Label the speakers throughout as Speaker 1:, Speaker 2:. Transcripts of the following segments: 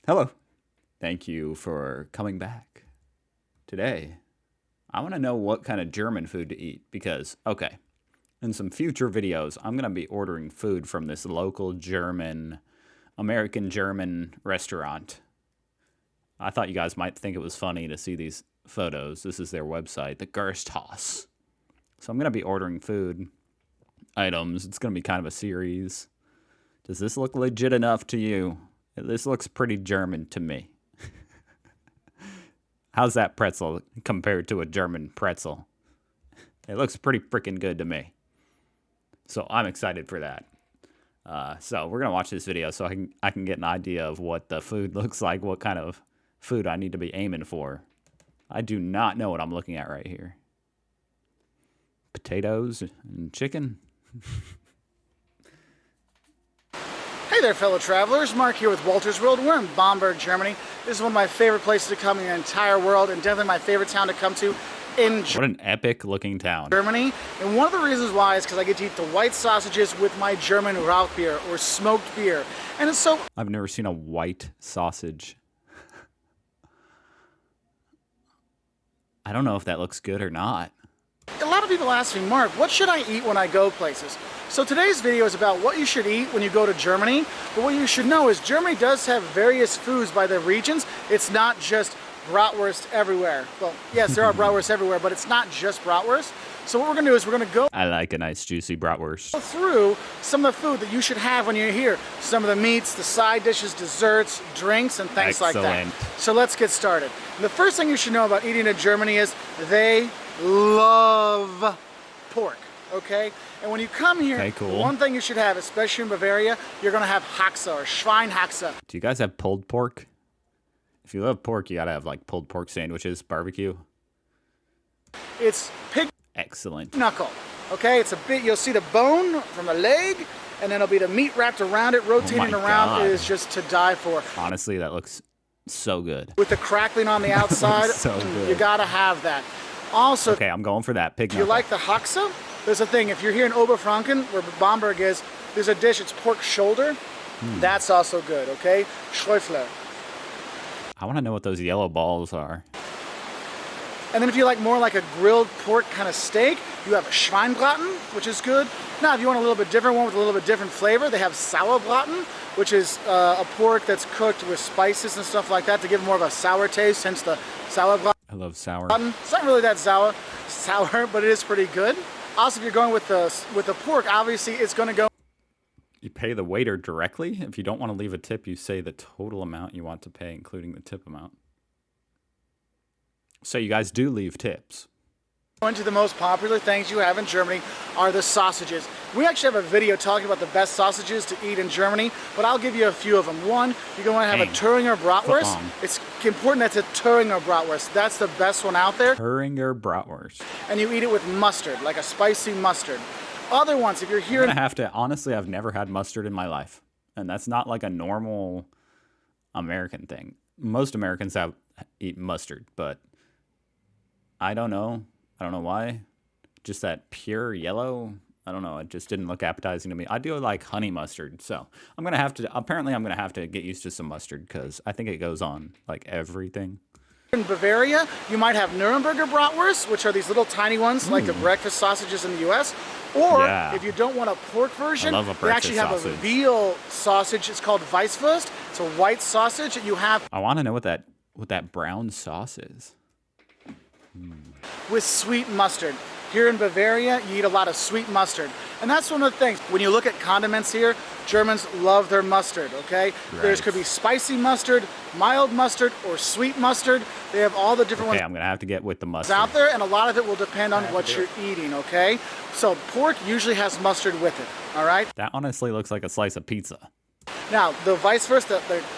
Speaker 1: Hello. Thank you for coming back. Today, I want to know what kind of German food to eat because, okay, in some future videos, I'm going to be ordering food from this local American German restaurant. I thought you guys might think it was funny to see these photos. This is their website, the Gersthaus. So I'm going to be ordering food items. It's going to be kind of a series. Does this look legit enough to you? This looks pretty German to me. How's that pretzel compared to a German pretzel? It looks pretty freaking good to me. So I'm excited for that. So we're going to watch this video so I can get an idea of what the food looks like, what kind of food I need to be aiming for. I do not know what I'm looking at right here. Potatoes and chicken.
Speaker 2: Hey there, fellow travelers. Mark here with Walter's World. We're in Bamberg, Germany. This is one of my favorite places to come in the entire world, and definitely my favorite town to come to in
Speaker 1: What an epic looking town.
Speaker 2: Germany. And one of the reasons why is because I get to eat the white sausages with my German Rauchbier, or smoked beer. And it's so...
Speaker 1: I've never seen a white sausage. I don't know if that looks good or not.
Speaker 2: A lot of people ask me, Mark, what should I eat when I go places? So today's video is about what you should eat when you go to Germany. But what you should know is Germany does have various foods by the regions. It's not just bratwurst everywhere. Well, yes, there are bratwursts everywhere, but it's not just bratwurst. So what we're going to do is we're going to go
Speaker 1: I like a nice juicy bratwurst.
Speaker 2: through some of the food that you should have when you're here. Some of the meats, the side dishes, desserts, drinks, and things like that. So let's get started. And the first thing you should know about eating in Germany is they love pork, okay? And when you come here,
Speaker 1: Okay, cool.
Speaker 2: one thing you should have, especially in Bavaria, you're going to have Haxe or Schweinhaxe.
Speaker 1: Do you guys have pulled pork? If you love pork, you gotta have like pulled pork sandwiches, barbecue.
Speaker 2: It's pig
Speaker 1: Excellent.
Speaker 2: knuckle, okay? It's a bit, you'll see the bone from the leg, and then it'll be the meat wrapped around it, rotating
Speaker 1: my
Speaker 2: around.
Speaker 1: God.
Speaker 2: It is just to die for.
Speaker 1: Honestly, that looks so good.
Speaker 2: With the crackling on the outside,
Speaker 1: So good.
Speaker 2: you gotta have that. Also,
Speaker 1: Okay, I'm going for that pig
Speaker 2: if you
Speaker 1: knuckle.
Speaker 2: like the Haxe, there's a thing, if you're here in Oberfranken, where Bamberg is, there's a dish, it's pork shoulder. That's also good, okay? Schäufler.
Speaker 1: I want to know what those yellow balls are.
Speaker 2: And then if you like more like a grilled pork kind of steak, you have Schweinbraten, which is good. Now, if you want a little bit different one with a little bit different flavor, they have Sauerbraten, which is a pork that's cooked with spices and stuff like that to give more of a sour taste, hence the Sauerbraten.
Speaker 1: I love sour.
Speaker 2: It's not really that sour, but it is pretty good. Also, if you're going with the pork, obviously it's going to go.
Speaker 1: You pay the waiter directly. If you don't want to leave a tip, you say the total amount you want to pay, including the tip amount. So you guys do leave tips.
Speaker 2: One of the most popular things you have in Germany are the sausages. We actually have a video talking about the best sausages to eat in Germany, but I'll give you a few of them. One, you're going to have a Thüringer Bratwurst. It's important that's a Thüringer Bratwurst. That's the best one out there.
Speaker 1: Thüringer Bratwurst.
Speaker 2: And you eat it with mustard, like a spicy mustard. Other ones, if you're here...
Speaker 1: I'm gonna have to, honestly, I've never had mustard in my life. And that's not like a normal American thing. Most Americans eat mustard, but I don't know. I don't know why. Just that pure yellow. I don't know. It just didn't look appetizing to me. I do like honey mustard. So I'm going to have to get used to some mustard because I think it goes on like everything.
Speaker 2: In Bavaria, you might have Nuremberger Bratwurst, which are these little tiny ones, like the breakfast sausages in the U.S. Or if you don't want a pork version,
Speaker 1: I love a
Speaker 2: they
Speaker 1: breakfast
Speaker 2: actually have
Speaker 1: sausage.
Speaker 2: a veal sausage. It's called Weisswurst. It's a white sausage that you have
Speaker 1: I want to know what that brown sauce is.
Speaker 2: with sweet mustard. Here in Bavaria, you eat a lot of sweet mustard. And that's one of the things. When you look at condiments here, Germans love their mustard, okay? There could be spicy mustard, mild mustard, or sweet mustard. They have all the different
Speaker 1: Okay,
Speaker 2: ones
Speaker 1: I'm going to have to get with the mustard.
Speaker 2: out there, and a lot of it will depend on what you're eating, okay? So pork usually has mustard with it, all right?
Speaker 1: That honestly looks like a slice of pizza.
Speaker 2: Now, the Weisswurst,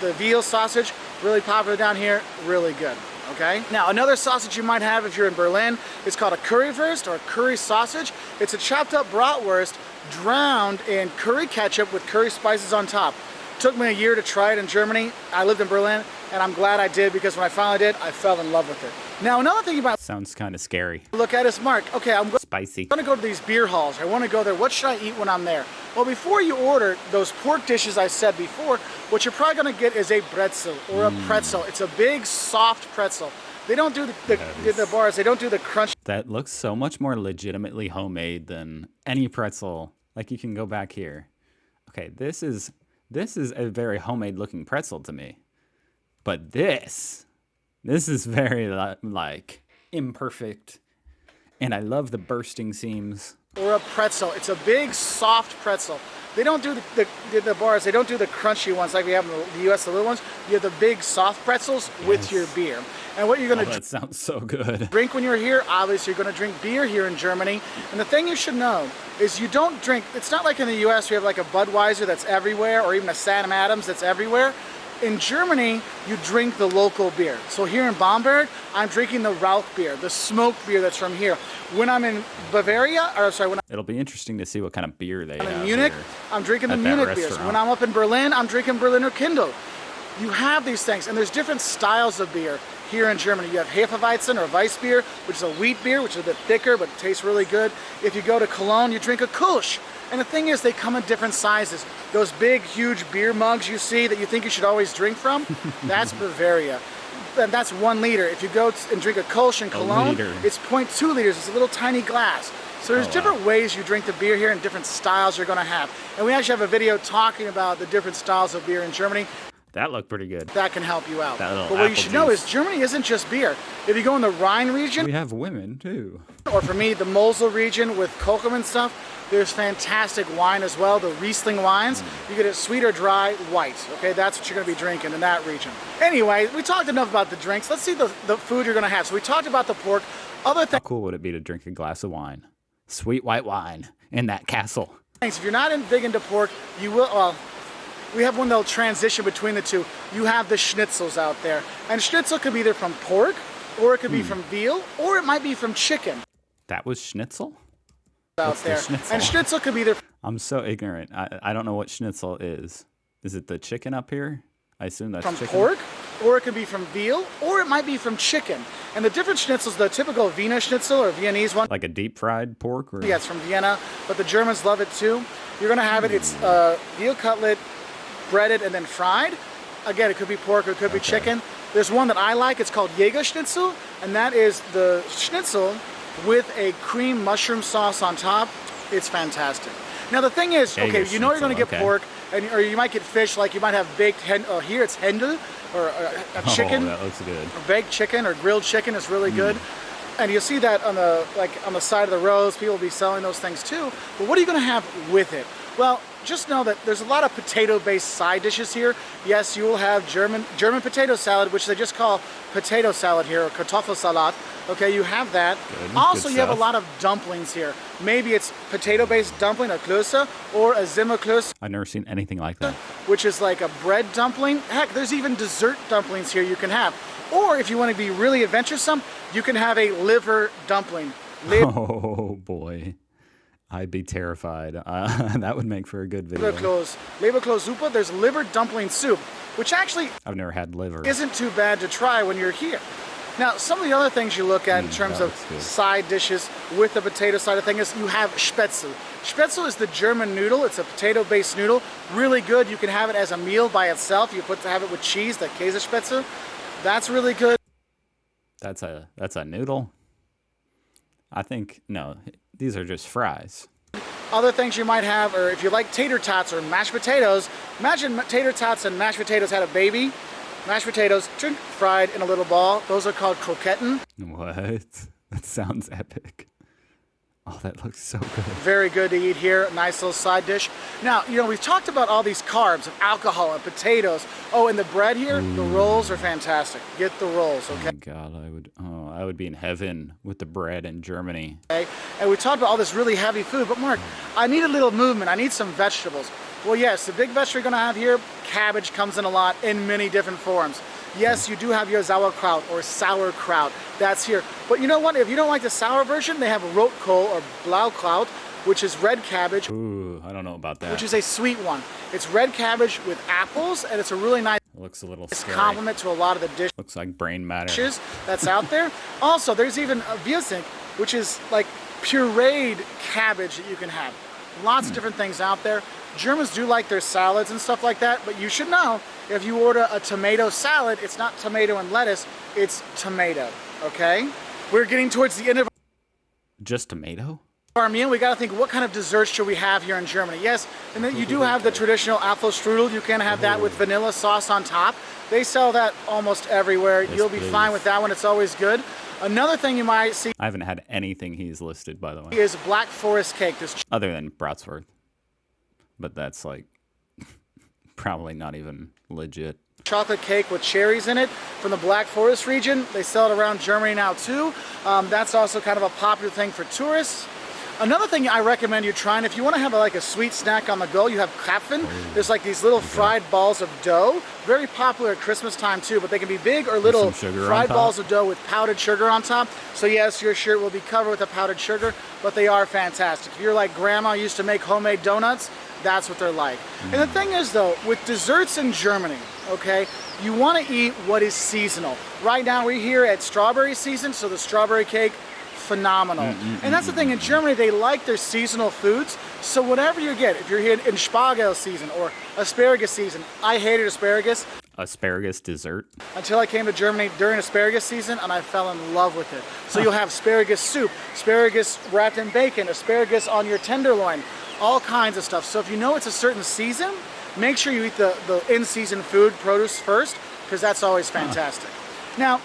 Speaker 2: the veal sausage, really popular down here, really good. Okay. Now, another sausage you might have if you're in Berlin is called a Currywurst or curry sausage. It's a chopped up bratwurst drowned in curry ketchup with curry spices on top. Took me a year to try it in Germany. I lived in Berlin, and I'm glad I did because when I finally did, I fell in love with it. Now, another thing you might
Speaker 1: Sounds kind of scary.
Speaker 2: look at is, Mark, okay, I'm
Speaker 1: Spicy.
Speaker 2: going to go to these beer halls. I want to go there. What should I eat when I'm there? Well, before you order those pork dishes I said before, what you're probably going to get is a bretzel or a pretzel. It's a big, soft pretzel. They don't do the bars. They don't do the crunch.
Speaker 1: That looks so much more legitimately homemade than any pretzel. Like, you can go back here. Okay, this is a very homemade looking pretzel to me. But this is very like imperfect. And I love the bursting seams.
Speaker 2: Or a pretzel. It's a big, soft pretzel. They don't do the bars. They don't do the crunchy ones like we have in the U.S., the little ones. You have the big, soft pretzels with your beer. And what you're going to
Speaker 1: that sounds so good.
Speaker 2: drink when you're here, obviously you're going to drink beer here in Germany. And the thing you should know is you don't drink, it's not like in the U.S. we have like a Budweiser that's everywhere or even a Sam Adams that's everywhere. In Germany, you drink the local beer. So here in Bamberg, I'm drinking the Rauch beer, the smoked beer that's from here. When I'm in Bavaria, or sorry, when
Speaker 1: It'll be interesting to see what kind of beer they have
Speaker 2: I'm in Munich,
Speaker 1: here
Speaker 2: I'm drinking the
Speaker 1: at that
Speaker 2: Munich beers.
Speaker 1: restaurant.
Speaker 2: When I'm up in Berlin, I'm drinking Berliner Kindle. You have these things, and there's different styles of beer here in Germany. You have Hefeweizen or Weissbier, which is a wheat beer, which is a bit thicker, but it tastes really good. If you go to Cologne, you drink a Kolsch. And the thing is, they come in different sizes. Those big, huge beer mugs you see that you think you should always drink from, that's Bavaria. And that's 1 liter. If you go and drink a Kolsch in Cologne, it's 0.2 liters. It's a little tiny glass. So there's different ways you drink the beer here and different styles you're going to have. And we actually have a video talking about the different styles of beer in Germany.
Speaker 1: That looked pretty good.
Speaker 2: That can help you out.
Speaker 1: That little
Speaker 2: But what you
Speaker 1: apple
Speaker 2: should know
Speaker 1: juice.
Speaker 2: is Germany isn't just beer. If you go in the Rhine region,
Speaker 1: We have women too.
Speaker 2: or for me, the Mosel region with Kochum and stuff, there's fantastic wine as well, the Riesling wines. You get it sweet or dry, white. Okay, that's what you're going to be drinking in that region. Anyway, we talked enough about the drinks. Let's see the food you're going to have. So we talked about the pork. Other
Speaker 1: How cool would it be to drink a glass of wine? Sweet white wine in that castle.
Speaker 2: things, if you're not big into pork, you will, well, we have one that'll transition between the two. You have the schnitzels out there. And schnitzel could be either from pork, or it could be from veal, or it might be from chicken.
Speaker 1: That was schnitzel?
Speaker 2: Out
Speaker 1: What's the
Speaker 2: there.
Speaker 1: schnitzel?
Speaker 2: And schnitzel could be either
Speaker 1: I'm so ignorant. I don't know what schnitzel is. Is it the chicken up here? I assume that's
Speaker 2: from
Speaker 1: chicken.
Speaker 2: pork, or it could be from veal, or it might be from chicken. And the different schnitzels, the typical Wiener Schnitzel or Viennese one,
Speaker 1: Like a deep fried pork? Or...
Speaker 2: yeah, it's from Vienna, but the Germans love it too. You're gonna have it, it's veal cutlet, breaded and then fried. Again, it could be pork or it could be chicken. There's one that I like, it's called Jäger Schnitzel, and that is the schnitzel with a cream mushroom sauce on top. It's fantastic. Now the thing is,
Speaker 1: Jäger
Speaker 2: okay, you know you're gonna get
Speaker 1: Schnitzel,
Speaker 2: pork, or you might get fish, like you might have baked, here it's Händel, or a chicken.
Speaker 1: Oh, that looks good.
Speaker 2: Baked chicken or grilled chicken is really good. And you'll see that on the side of the roads, people will be selling those things too. But what are you gonna have with it? Well, just know that there's a lot of potato-based side dishes here. Yes, you will have German potato salad, which they just call potato salad here, or Kartoffelsalat. Okay, you have that.
Speaker 1: Good,
Speaker 2: Also,
Speaker 1: good
Speaker 2: you have a
Speaker 1: stuff.
Speaker 2: lot of dumplings here. Maybe it's potato-based dumpling, a Klöße, or a Zimmerklöße,
Speaker 1: I've never seen anything like that.
Speaker 2: which is like a bread dumpling. Heck, there's even dessert dumplings here you can have. Or if you want to be really adventuresome, you can have a liver dumpling.
Speaker 1: Oh boy. I'd be terrified. That would make for a good video.
Speaker 2: Leberklossuppe, there's liver dumpling soup, which actually
Speaker 1: I've never had liver.
Speaker 2: isn't too bad to try when you're here. Now, some of the other things you look at in terms
Speaker 1: that
Speaker 2: of
Speaker 1: looks good.
Speaker 2: side dishes with the potato side of things is you have Spätzle. Spätzle is the German noodle. It's a potato-based noodle. Really good. You can have it as a meal by itself. You have it with cheese, the Käsespätzle. That's really good.
Speaker 1: That's a noodle. I think no, these are just fries.
Speaker 2: Other things you might have, or if you like tater tots or mashed potatoes, imagine tater tots and mashed potatoes had a baby. Mashed potatoes, fried in a little ball. Those are called croquetten.
Speaker 1: What? That sounds epic. Oh, that looks so good.
Speaker 2: Very good to eat here. Nice little side dish. Now, we've talked about all these carbs and alcohol and potatoes. Oh, and the bread here, the rolls are fantastic. Get the rolls,
Speaker 1: Oh
Speaker 2: okay?
Speaker 1: my God, I would be in heaven with the bread in Germany.
Speaker 2: And we talked about all this really heavy food, but Mark, I need a little movement. I need some vegetables. Well, yes, the big vegetable you're gonna have here, cabbage comes in a lot in many different forms. Yes, you do have your sauerkraut or sauerkraut. That's here. But you know what? If you don't like the sour version, they have rotkohl or blaukraut, which is red cabbage,
Speaker 1: Ooh, I don't know about that.
Speaker 2: which is a sweet one. It's red cabbage with apples, and it's a really nice
Speaker 1: Looks a little
Speaker 2: It's
Speaker 1: scary.
Speaker 2: complement to a lot of the
Speaker 1: Looks like brain matter.
Speaker 2: dishes that's out there. Also, there's even a Wirsing, which is like pureed cabbage that you can have. Lots of different things out there. Germans do like their salads and stuff like that, but you should know if you order a tomato salad, it's not tomato and lettuce, it's tomato, okay? We're getting towards the end of
Speaker 1: Just tomato?
Speaker 2: our meal. We got to think, what kind of dessert should we have here in Germany? Yes, and then you do have the traditional Apfelstrudel. You can have that with vanilla sauce on top. They sell that almost everywhere.
Speaker 1: Yes,
Speaker 2: You'll be
Speaker 1: please.
Speaker 2: fine with that one. It's always good. Another thing you might see
Speaker 1: I haven't had anything he's listed, by the way,
Speaker 2: is Black Forest cake. This
Speaker 1: other than Bratwurst. But that's like probably not even legit.
Speaker 2: chocolate cake with cherries in it from the Black Forest region. They sell it around Germany now too. That's also kind of a popular thing for tourists. Another thing I recommend you trying, if you want to have like a sweet snack on the go, you have Krapfen. There's like these little fried balls of dough. Very popular at Christmas time too, but they can be big or little
Speaker 1: some sugar on
Speaker 2: fried
Speaker 1: top?
Speaker 2: balls of dough with powdered sugar on top. So yes, your shirt will be covered with the powdered sugar, but they are fantastic. If you're like grandma used to make homemade donuts, that's what they're like. And the thing is though, with desserts in Germany, okay, you want to eat what is seasonal. Right now we're here at strawberry season, so the strawberry cake, phenomenal. And that's the thing, in Germany they like their seasonal foods, so whatever you get, if you're here in Spargel season or asparagus season, I hated asparagus
Speaker 1: Asparagus dessert?
Speaker 2: until I came to Germany during asparagus season and I fell in love with it. So you'll have asparagus soup, asparagus wrapped in bacon, asparagus on your tenderloin, all kinds of stuff. So if you know it's a certain season, make sure you eat the in-season food, produce first, because that's always fantastic. Now,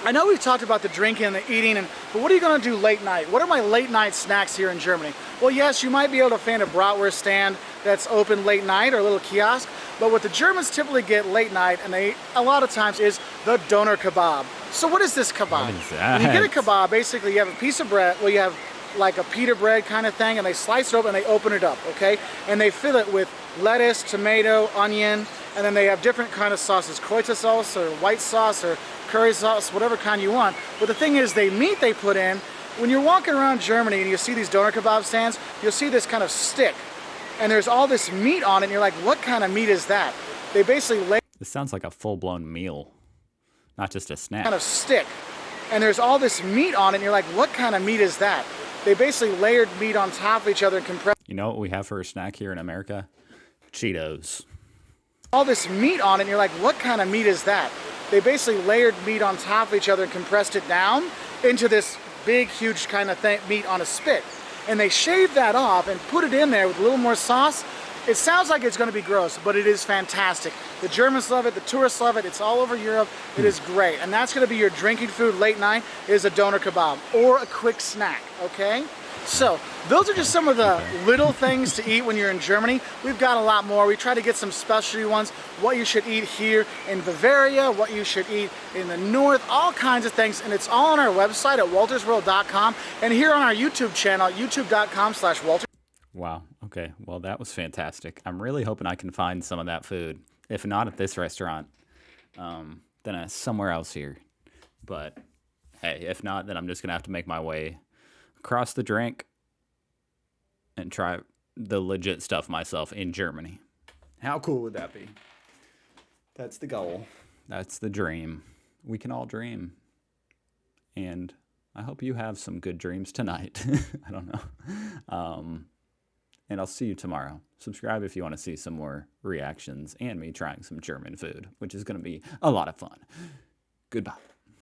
Speaker 2: I know we've talked about the drinking and the eating, but what are you going to do late night? What are my late night snacks here in Germany? Well, yes, you might be able to find a bratwurst stand that's open late night or a little kiosk, but what the Germans typically get late night, and they a lot of times, is the doner kebab. So what is this kebab?
Speaker 1: What is that?
Speaker 2: When you get a kebab, basically you have a piece of bread, well, you have like a pita bread kind of thing, and they slice it open and they open it up, okay? And they fill it with lettuce, tomato, onion, and then they have different kind of sauces, Kreuzersoße sauce or white sauce or curry sauce, whatever kind you want. But the thing is, the meat they put in, when you're walking around Germany and you see these doner kebab stands, you'll see this kind of stick, and there's all this meat on it, and you're like, what kind of meat is that? They basically lay
Speaker 1: This sounds like a full-blown meal, not just a snack.
Speaker 2: kind of stick, and there's all this meat on it, and you're like, what kind of meat is that? They basically layered meat on top of each other and compressed
Speaker 1: You know what we have for a snack here in America? Cheetos.
Speaker 2: all this meat on it, and you're like, what kind of meat is that? They basically layered meat on top of each other and compressed it down into this big, huge kind of meat on a spit. And they shaved that off and put it in there with a little more sauce. It sounds like it's going to be gross, but it is fantastic. The Germans love it, the tourists love it, it's all over Europe. It is great. And that's going to be your drinking food late night, is a doner kebab or a quick snack, okay? So, those are just some of the little things to eat when you're in Germany. We've got a lot more. We try to get some specialty ones, what you should eat here in Bavaria, what you should eat in the north, all kinds of things. And it's all on our website at waltersworld.com and here on our YouTube channel, youtube.com/Walter.
Speaker 1: Wow. Okay. Well, that was fantastic. I'm really hoping I can find some of that food. If not at this restaurant, then somewhere else here. But hey, if not, then I'm just gonna have to make my way across the drink and try the legit stuff myself in Germany. How cool would that be? That's the goal. That's the dream. We can all dream. And I hope you have some good dreams tonight. I don't know. And I'll see you tomorrow. Subscribe if you want to see some more reactions and me trying some German food, which is going to be a lot of fun. Goodbye.